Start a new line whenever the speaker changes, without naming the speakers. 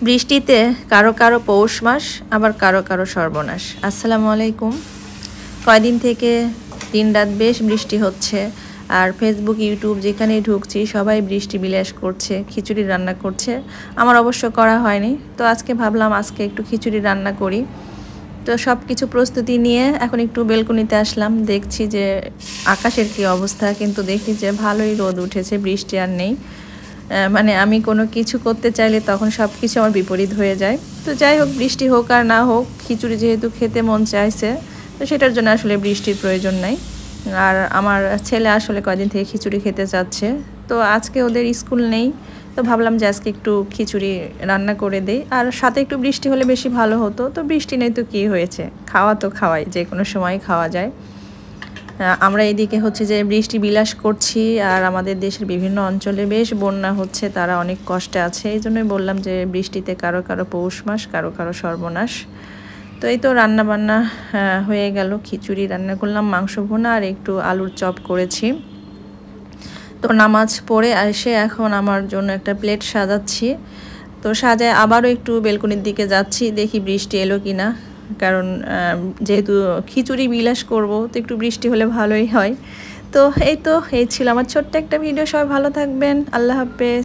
বৃষ্টিতে কারো কারো পৌষ মাস, আবার কারো কারো সর্বনাশ। আসসালামু আলাইকুম। কয়দিন থেকে দিনরাত বেশ বৃষ্টি হচ্ছে, আর ফেসবুক ইউটিউব যেখানেই ঢুকছি সবাই বৃষ্টি বিলাস করছে, খিচুড়ি রান্না করছে। আমার অবশ্য করা হয়নি, তো আজকে ভাবলাম আজকে একটু খিচুড়ি রান্না করি। তো সব কিছু প্রস্তুতি নিয়ে এখন একটু বেলকনিতে আসলাম, দেখছি যে আকাশের কি অবস্থা, কিন্তু দেখি যে ভালোই রোদ উঠেছে, বৃষ্টি আর নেই। মানে আমি কোনো কিছু করতে চাইলে তখন সব কিছু আমার বিপরীত হয়ে যায়। তো যাই হোক, বৃষ্টি হোক আর না হোক, খিচুড়ি যেহেতু খেতে মন চাইছে, তো সেটার জন্য আসলে বৃষ্টির প্রয়োজন নাই। আর আমার ছেলে আসলে কয়দিন থেকে খিচুড়ি খেতে চাচ্ছে, তো আজকে ওদের স্কুল নেই, তো ভাবলাম যে আজকে একটু খিচুড়ি রান্না করে দেই। আর সাথে একটু বৃষ্টি হলে বেশি ভালো হতো, তো বৃষ্টি নেই তো কী হয়েছে, খাওয়া তো খাওয়াই, যে কোনো সময় খাওয়া যায়। আমরা এদিকে হচ্ছে যে বৃষ্টি বিলাস করছি, আর আমাদের দেশের বিভিন্ন অঞ্চলে বেশ বন্যা হচ্ছে, তারা অনেক কষ্টে আছে। এই জন্যই বললাম যে বৃষ্টিতে কারো কারো পৌষ মাস, কারো কারো সর্বনাশ। তো এই তো রান্না বান্না হয়ে গেল, খিচুড়ি রান্না করলাম, মাংস ভুনা আর একটু আলুর চপ করেছি। তো নামাজ পড়ে এসে এখন আমার জন্য একটা প্লেট সাজাচ্ছি। তো সাজায় আবারও একটু বেলকনির দিকে যাচ্ছি, দেখি বৃষ্টি এলো কি না। কারণ যেহেতু খিচুড়ি বিলাস করব, তো একটু বৃষ্টি হলে ভালোই হয়। তো এই ছিল আমার ছোট্ট একটা ভিডিও। সবাই ভালো থাকবেন, আল্লাহ হাফেজ।